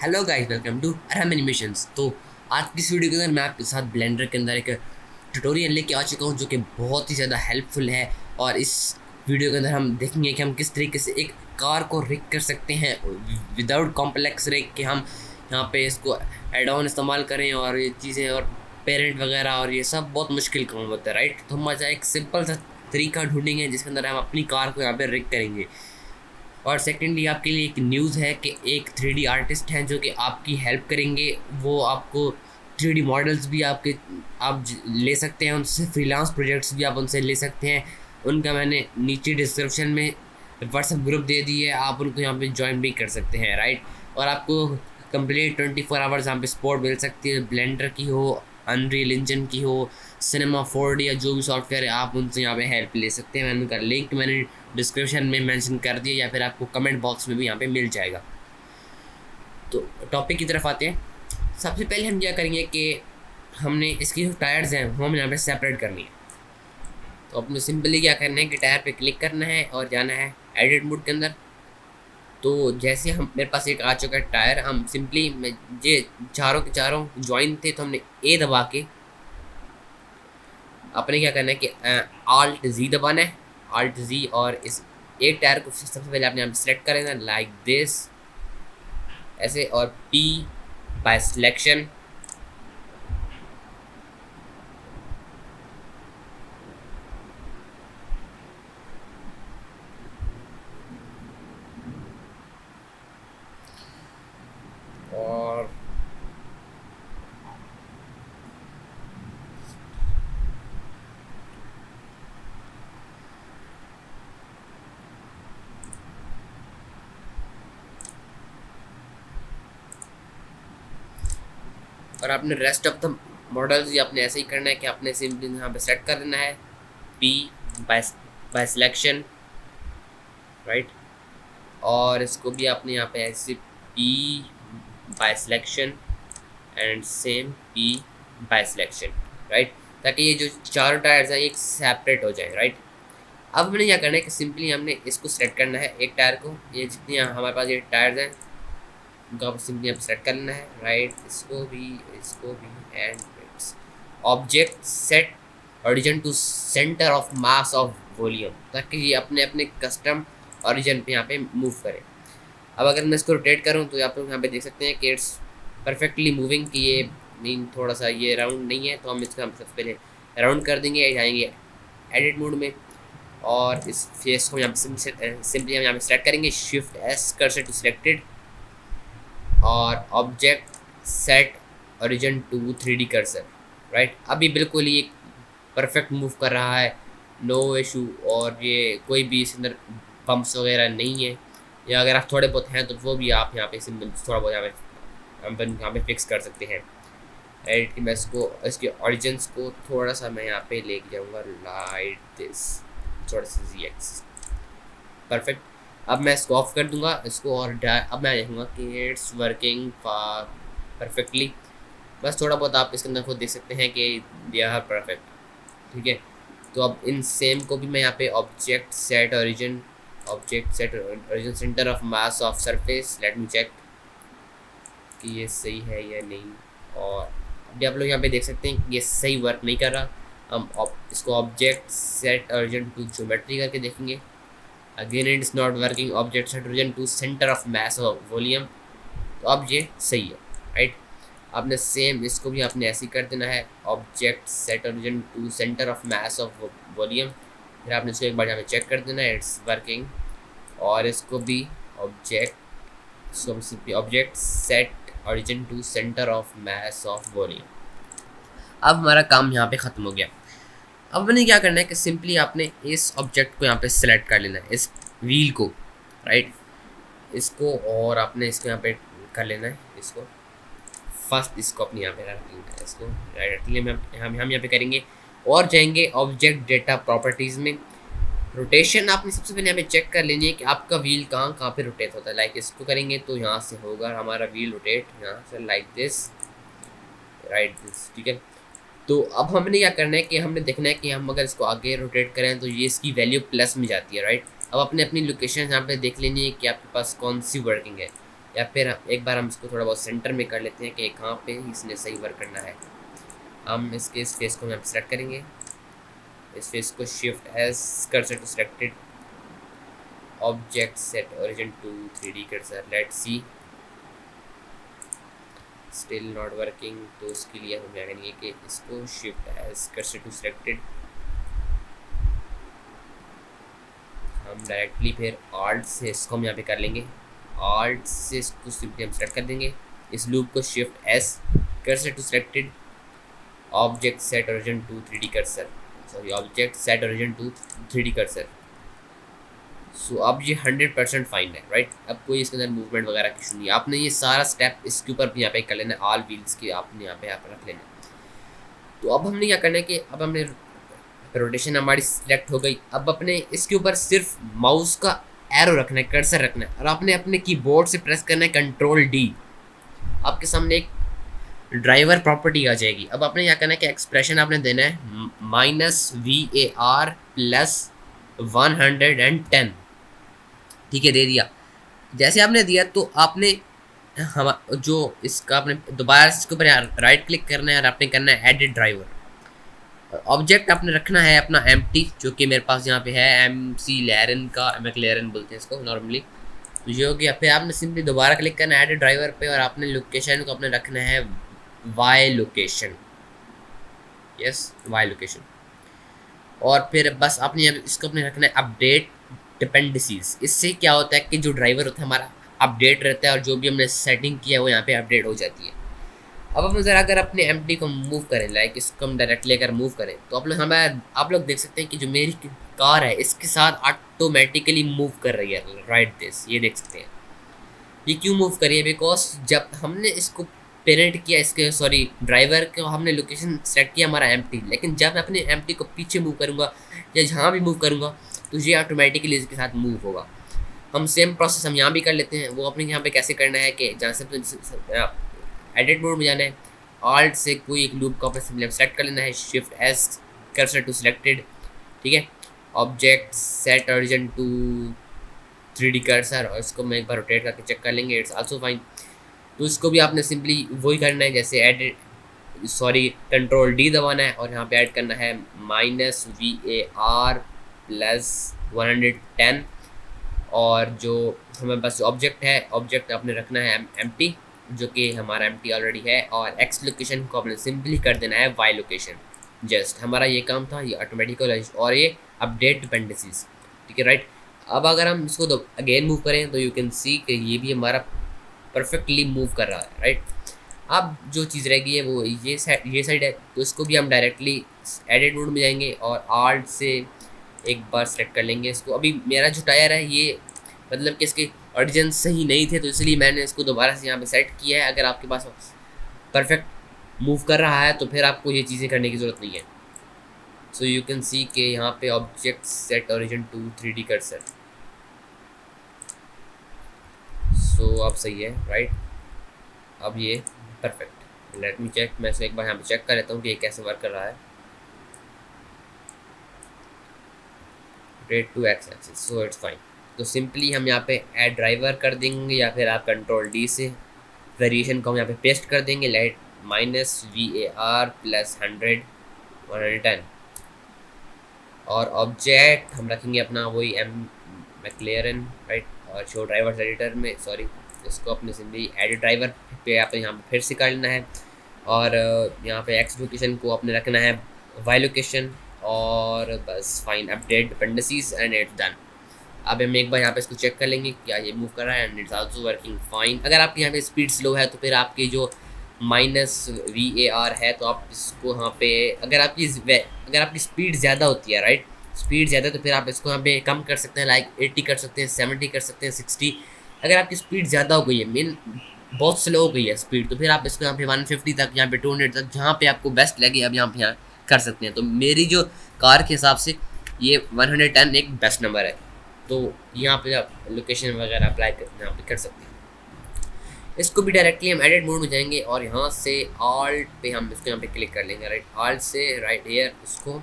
Hello guys, welcome to Arham animations. तो आज की इस वीडियो के अंदर मैं आपके साथ ब्लेंडर के अंदर एक ट्यूटोरियल लेके आ चुका हूँ जो कि बहुत ही ज़्यादा हेल्पफुल है। और इस वीडियो के अंदर हम देखेंगे कि हम किस तरीके से एक कार को रिग कर सकते हैं विदाउट कॉम्प्लेक्स रिग, कि हम यहाँ पे इसको एड ऑन इस्तेमाल करें और ये चीज़ें और पेरेंट वगैरह और ये सब बहुत मुश्किल काम होता है, राइट। तो हम आज एक सिंपल सा तरीका ढूंढेंगे जिसके अंदर हम अपनी कार को यहाँ पे रिग करेंगे। और सेकेंडली आपके लिए एक न्यूज़ है कि एक 3D आर्टिस्ट हैं जो कि आपकी हेल्प करेंगे। वो आपको 3D मॉडल्स भी आप ले सकते हैं उनसे, फ्रीलांस प्रोजेक्ट्स भी आप उनसे ले सकते हैं। उनका मैंने नीचे डिस्क्रिप्शन में व्हाट्सएप ग्रुप दे दी है, आप उनको यहाँ पे ज्वाइन भी कर सकते हैं, राइट। और आपको कंप्लीट 24 आवर्स यहाँ पे सपोर्ट मिल सकती है, ब्लेंडर की हो, अनरियल इंजन की हो, सिनेमा 4D या जो भी सॉफ्टवेयर है आप उनसे यहाँ पे हेल्प ले सकते हैं। मैंने उनका लिंक मैंने डिस्क्रिप्शन में मेंशन कर दिया या फिर आपको कमेंट बॉक्स में भी यहाँ पे मिल जाएगा। तो टॉपिक की तरफ आते हैं। सबसे पहले हम क्या करेंगे कि हमने इसकी जो टायर्स हैं वो हमें यहाँ पे सेपरेट करनी है। तो अपने सिंपली क्या करना है कि टायर पे क्लिक करना है और जाना है एडिट मोड के अंदर। तो जैसे हम मेरे पास एक आ चुका है टायर, हम सिंपली ये चारों के चारों ज्वाइन थे तो हमने ए दबा के अपने क्या करना है कि आल्ट जी दबाना है, आल्ट जी। और इस एक टायर को सबसे पहले आपने यहाँ सेलेक्ट कर लेना लाइक दिस, ऐसे। और पी बाय सिलेक्शन, और आपने रेस्ट ऑफ द मॉडल्स भी आपने ऐसे ही करना है कि आपने सिंपली यहाँ पे सेट कर देना है पी बाय सिलेक्शन, राइट। और इसको भी आपने यहाँ पे ऐसे P by selection and same P by selection, right, ताकि ये जो चारों टायर्स हैं एक सेपरेट हो जाए, राइट। अब हमने क्या करना है कि सिंपली हमने इसको सेलेक्ट करना है एक टायर को, ये जितनी हमारे पास ये टायर्स हैं उनको आप सिंपली आप सेलेक्ट करना है, राइट। इसको भी and object set origin to centre of mass of volume, ताकि ये अपने अपने कस्टम ओरिजिन पे यहाँ पे मूव करे। अब अगर मैं इसको रोटेट करूँ तो आप लोग यहाँ पे देख सकते हैं कि इट्स परफेक्टली मूविंग, कि ये मीन थोड़ा सा ये राउंड नहीं है। तो हम इसका सबसे पहले राउंड कर देंगे, जाएंगे एडिट मोड में और इस फेस को यहाँ पे सिंपली हम यहाँ पे सेलेक्ट करेंगे, shift S cursor to selected और object set origin to 3D cursor, right. अभी बिल्कुल ये परफेक्ट मूव कर रहा है, नो इशू। और ये कोई भी इसके अंदर पम्प्स वगैरह नहीं है, या अगर आप थोड़े बहुत हैं तो वो भी आप यहाँ पे सिंपल थोड़ा बहुत यहाँ पे फिक्स कर सकते हैं, राइट। कि मैं इसके ओरिजिन्स को थोड़ा सा मैं यहाँ पे लेके जाऊँगा लाइक दिस, थोड़ा सा जी एक्स, परफेक्ट। अब मैं इसको ऑफ कर दूंगा इसको, और अब मैं देखूँगा कि इट्स वर्किंग परफेक्टली। बस थोड़ा बहुत आप इसके अंदर खुद देख सकते हैं कि यह परफेक्ट, ठीक है। तो अब इन सेम को भी मैं यहाँ पे object set origin centre of mass of surface, let me check कि ये सही है या नहीं। और अभी आप लोग यहाँ पे देख सकते हैं कि ये सही वर्क नहीं कर रहा। हम इसको object set origin to geometry करके देखेंगे, again it is not working, object set origin to centre of mass of volume. तो अब ये सही है, राइट। आपने सेम इसको भी आपने ऐसे ही कर देना है, object set origin to centre of mass of volume. फिर आपने इसको एक बार यहाँ पे चेक कर देना है, इट्स वर्किंग। और इसको भी object set origin to centre of mass of volume. अब हमारा काम यहाँ पे ख़त्म हो गया। अब मैंने क्या करना है कि सिंपली आपने इस ऑब्जेक्ट को यहाँ पे सेलेक्ट कर लेना है, इस व्हील को, राइट, इसको। और आपने इसको यहाँ पे कर लेना है, इसको फर्स्ट इसको अपने यहाँ पे रख लेना है, इसको डायरेक्टली हम यहाँ पे करेंगे और जाएंगे ऑब्जेक्ट डेटा प्रॉपर्टीज़ में। रोटेशन आपने सबसे पहले यहाँ पे चेक कर लेनी है कि आपका व्हील कहाँ पे रोटेट होता है। लाइक इसको करेंगे तो यहाँ से होगा हमारा व्हील रोटेट, यहाँ से लाइक दिस, राइट दिस, ठीक है। तो अब हमने क्या करना है कि हमने देखना है कि हम अगर इसको आगे रोटेट करें तो ये इसकी वैल्यू प्लस में जाती है, राइट। अब अपने अपनी लोकेशन यहाँ पे देख लेनी है कि आपके पास कौन सी वर्किंग है। या फिर एक बार हम इसको थोड़ा बहुत सेंटर में कर लेते हैं कि कहाँ पे इसने सही वर्क करना है। हम इसके इस फेस को हम सेलेक्ट करेंगे, इस फेस को shift S cursor to selected object set origin to 3D cursor, let's see still not working. तो उसके लिए हम क्या करेंगे कि इसको shift S cursor to selected, हम डायरेक्टली फिर ऑल्ट से इसको हम यहाँ पे कर लेंगे, ऑल्ट से इसको सिंपली हम सेलेक्ट कर देंगे, इस लूप को shift S cursor to selected object set origin to 3D cursor, sorry object set origin to 3D cursor. So अब ये 100% फाइन है, राइट। अब कोई इसके अंदर मूवमेंट वगैरह की इशू नहीं है। आपने ये सारा स्टेप इसके ऊपर यहाँ पे कर लेना है, ऑल व्हील्स की आपने यहाँ पे रख लेना है। तो अब हमने क्या करना है कि अब हमने रोटेशन हमारी सिलेक्ट हो गई, अब अपने इसके ऊपर सिर्फ माउस का एरो रखना है, कर्सर रखना है, और आपने अपने कीबोर्ड से प्रेस करना है कंट्रोल डी। आपके सामने एक ड्राइवर प्रॉपर्टी आ जाएगी। अब आपने क्या करना है कि एक्सप्रेशन आपने देना है -VAR + 110, ठीक है, दे दिया। जैसे आपने दिया तो आपने हम जो इसका आपने दोबारा इसके ऊपर राइट क्लिक करना है और आपने करना है एडिट ड्राइवर। ऑब्जेक्ट आपने रखना है अपना एम्प्टी, जो कि मेरे पास यहाँ पे है McLaren का, मैक्लेरन बोलते हैं इसको नॉर्मली, जो हो गया। फिर आपने सिंपली दोबारा क्लिक करना है एडिट ड्राइवर पे और आपने लोकेशन को अपने रखना है Y location, yes Y location. और फिर बस आपने इसको अपने रखना है अपडेट डिपेंडेंसीज। इससे क्या होता है कि जो ड्राइवर होता है हमारा अपडेट रहता है और जो भी हमने सेटिंग किया है वो यहाँ पे अपडेट हो जाती है। अब हम ज़रा अगर अपने एम्प्टी को मूव करें, लाइक इसको हम डायरेक्टली अगर मूव करें तो आप लोग देख सकते हैं कि जो मेरी कार है इसके साथ ऑटोमेटिकली मूव कर रही है राइट दिस, ये देख सकते हैं। ये क्यों मूव कर रही है? बिकॉज जब हमने इसको पेरेंट किया, इसके सॉरी ड्राइवर को हमने लोकेशन सेट किया हमारा एम्प्टी, लेकिन जब मैं अपने एम्प्टी को पीछे मूव करूँगा या जहाँ भी मूव करूँगा तो ये ऑटोमेटिकली इसके साथ मूव होगा। हम सेम प्रोसेस हम यहाँ भी कर लेते हैं। वो अपने यहाँ पे कैसे करना है कि जहाँ से एडिट मोड में जाना है, ऑल्ट से कोई एक लूप का अपने सिंपली सेलेक्ट कर लेना है, shift S cursor to selected, ठीक है, object set origin to 3D cursor, और इसको मैं एक बार रोटेट करके चेक कर लेंगे, इट्स आल्सो फाइन। तो इसको भी आपने सिंपली वही करना है, जैसे एडिट सॉरी कंट्रोल डी दबाना है और यहाँ पे ऐड करना है -VAR + 110, और जो हमें बस ऑब्जेक्ट है, ऑब्जेक्ट आपने रखना है एम्प्टी, जो कि हमारा एम्प्टी ऑलरेडी है, और एक्स लोकेशन को आपने सिंपली कर देना है Y लोकेशन। जस्ट हमारा ये काम था, ये ऑटोमेटिकल और ये अपडेट डिपेंडेंसीज, ठीक है, राइट। अब अगर हम इसको अगेन मूव करें तो यू कैन सी कि ये भी हमारा परफेक्टली मूव कर रहा है, राइट। अब जो चीज़ रहेगी है वो ये साइड है, तो इसको भी हम डायरेक्टली एडिट मोड में जाएंगे और आल्ट से एक बार सेलेक्ट कर लेंगे इसको। अभी मेरा जो टायर है ये मतलब कि इसके ओरिजिन सही नहीं थे, तो इसलिए मैंने इसको दोबारा से यहाँ पे सेट किया है। अगर आपके पास परफेक्ट मूव कर रहा है तो फिर आपको ये चीज़ें करने की ज़रूरत नहीं है। सो यू कैन सी कि यहाँ पे object set origin to 3D cursor, so अब सही है, राइट। अब ये परफेक्ट, लेट मी चेक, मैं इसको एक बार यहाँ पे चेक कर लेता हूँ कि ये कैसे वर्क कर रहा है। Rate to X axis, so it's fine. तो सिंपली हम यहाँ पे ऐड ड्राइवर कर देंगे या फिर आप कंट्रोल डी से वेरिएशन को हम यहाँ पे पेस्ट कर देंगे, लाइट -VAR + 110, और ऑब्जेक्ट हम रखेंगे अपना वही मैक्लेरन, राइट। और शो ड्राइवर्स एडिटर में सॉरी इसको अपने सिंपली एडिट ड्राइवर पे आप यहाँ पे फिर से कर लेना है, और यहाँ पे एक्स लोकेशन को अपने रखना है Y लोकेशन, और बस fine update dependencies and it's done. अब हम एक बार यहाँ पे इसको चेक कर लेंगे क्या ये मूव कर रहा है, and it's also working fine. अगर आपके यहाँ पे स्पीड स्लो है तो फिर आपकी जो -VAR है तो आप इसको यहाँ पे अगर आपकी स्पीड ज़्यादा होती है, राइट, स्पीड ज़्यादा, तो फिर आप इसको यहाँ पे कम कर सकते हैं, लाइक 80 कर सकते हैं, 70 कर सकते हैं, 60। अगर आपकी स्पीड ज़्यादा हो गई है, मीन बहुत स्लो हो गई है स्पीड, तो फिर आप इसको यहाँ पे 150 तक, यहाँ पे 200 तक, जहाँ पे आपको बेस्ट लगे अब यहाँ कर सकते हैं। तो मेरी जो कार के हिसाब से ये 110 एक बेस्ट नंबर है, तो यहाँ पे आप लोकेशन वगैरह अप्लाई यहाँ पे कर सकते हैं। इसको भी डायरेक्टली हम एडिट मोड में जाएंगे और यहाँ से ऑल्ट पे हम इसको यहाँ पे क्लिक कर लेंगे, राइट, ऑल्ट से राइट हेयर उसको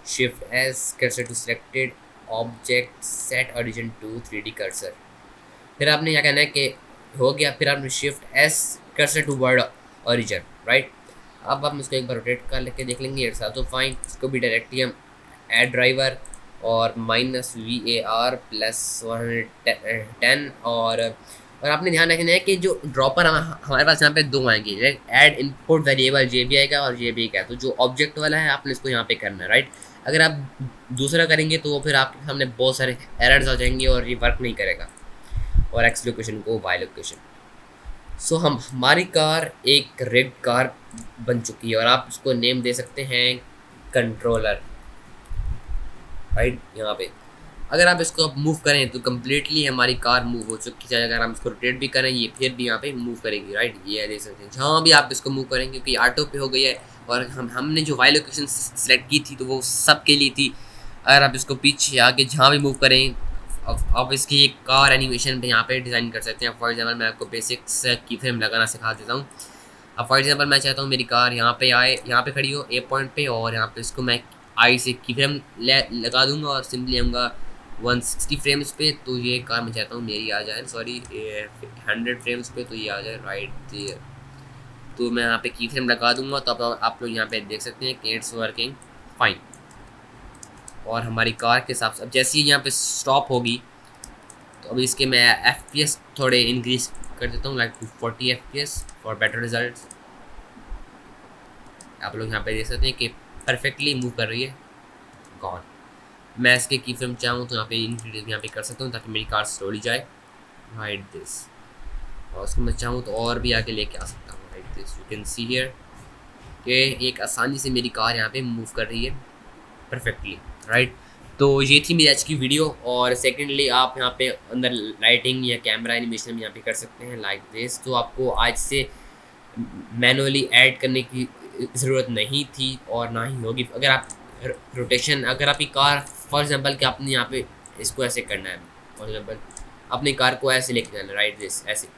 shift S cursor to selected object set origin to 3D cursor. फिर आपने क्या कहना है कि हो गया, फिर आपने shift S cursor to world origin, right. अब हम इसको एक बार रोटेट कर लेके देख लेंगे, इट्स आल्सो फाइन। इसको भी डायरेक्टली हम ऐड ड्राइवर और -VAR +110 और आपने ध्यान रखना है कि जो ड्रॉपर हमारे पास यहाँ पे दो आएंगे, ऐड इनपुट वेरिएबल JBI का और JBI का, तो जो ऑब्जेक्ट वाला है आपने इसको यहाँ पे करना है, राइट। अगर आप दूसरा करेंगे तो फिर आपके सामने बहुत सारे एरर्स आ जाएंगे और ये वर्क नहीं करेगा, और एक्स लोकेशन को वाई लोकेशन। सो हमारी कार एक रिग कार बन चुकी है और आप इसको नेम दे सकते हैं कंट्रोलर, राइट। यहाँ पे अगर आप इसको मूव करें तो कम्प्लीटली हमारी कार मूव हो चुकी है। अगर हम इसको रोटेट भी करें ये फिर भी यहाँ पे मूव करेगी, राइट। ये देख सकते हैं जहाँ भी आप इसको मूव करेंगे, क्योंकि ऑटो पे हो गई है और हमने जो वाई लोकेशन सेलेक्ट की थी तो वो सब के लिए थी। अगर आप इसको पीछे आके जहाँ भी मूव करें, अब आप इसकी एक कार एनिमेशन पे यहाँ पे डिज़ाइन कर सकते हैं। फॉर एग्जांपल मैं आपको बेसिक्स की फ्रेम लगाना सिखा देता हूँ। अब फॉर एग्जांपल मैं चाहता हूँ मेरी कार यहाँ पे आए, यहाँ पे खड़ी हो ए पॉइंट पे, और यहाँ पे इसको मैं आई से की फ्रेम लगा दूँगा और सिंपली आऊँगा 160 फ्रेम्स पे, तो ये कार मैं चाहता हूँ मेरी आ जाए, सॉरी 100 फ्रेम्स पे, तो ये आ जाए राइट देयर। तो मैं यहाँ पे की फ्रेम लगा दूँगा, तो आप लोग यहाँ पे देख सकते हैं कि इट्स वर्किंग फाइन। और हमारी कार के हिसाब से अब जैसे ही यहाँ पे स्टॉप होगी तो अब इसके मैं FPS थोड़े इंक्रीज कर देता हूँ, like 240 FPS for better results. आप लोग यहाँ पे देख सकते हैं कि परफेक्टली मूव कर रही है। गॉन मैं इसके की फ्रेम चाहूँ तो यहाँ पे इंक्रीज यहाँ पे कर सकता हूँ ताकि मेरी कार स्लोली जाए, राइट दिस। और उसको मैं चाहूँ तो और भी आगे लेके आ सकता हूँ, right this. You can see here कि एक आसानी से मेरी कार यहाँ पे मूव कर रही है परफेक्टली, राइट। तो ये थी मेरी आज की वीडियो। और सेकेंडली आप यहाँ पे अंदर लाइटिंग या कैमरा एनिमेशन भी यहाँ पे कर सकते हैं लाइक दिस। तो आपको आज से मैनुअली ऐड करने की ज़रूरत नहीं थी और ना ही होगी। अगर आप रोटेशन, अगर आपकी कार फॉर एग्जांपल कि आपने यहाँ पे इसको ऐसे करना है, फॉर एग्जांपल अपनी कार को ऐसे लेके जाना है, राइट दिस ऐसे,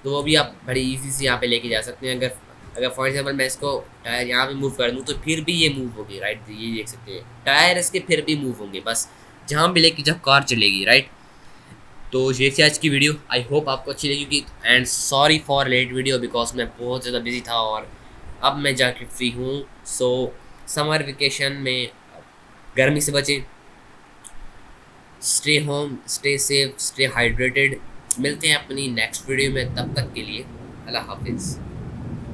तो वो भी आप बड़ी इजी से यहाँ पे लेके जा सकते हैं। अगर फॉर एग्जांपल मैं इसको टायर यहाँ पे मूव कर दूँ तो फिर भी ये मूव होगी, राइट। ये देख सकते हैं टायर इसके फिर भी मूव होंगे, बस जहाँ भी लेके जब कार चलेगी, राइट। तो ये थी आज की वीडियो, आई होप आपको अच्छी लगेगी। And sorry for late video because मैं बहुत ज़्यादा बिजी था और अब मैं जाके फ्री हूँ। सो समर वेकेशन में गर्मी से बचें, stay home, stay safe, stay hydrated. मिलते हैं अपनी नेक्स्ट वीडियो में, तब तक के लिए अल्लाह हाफिज़।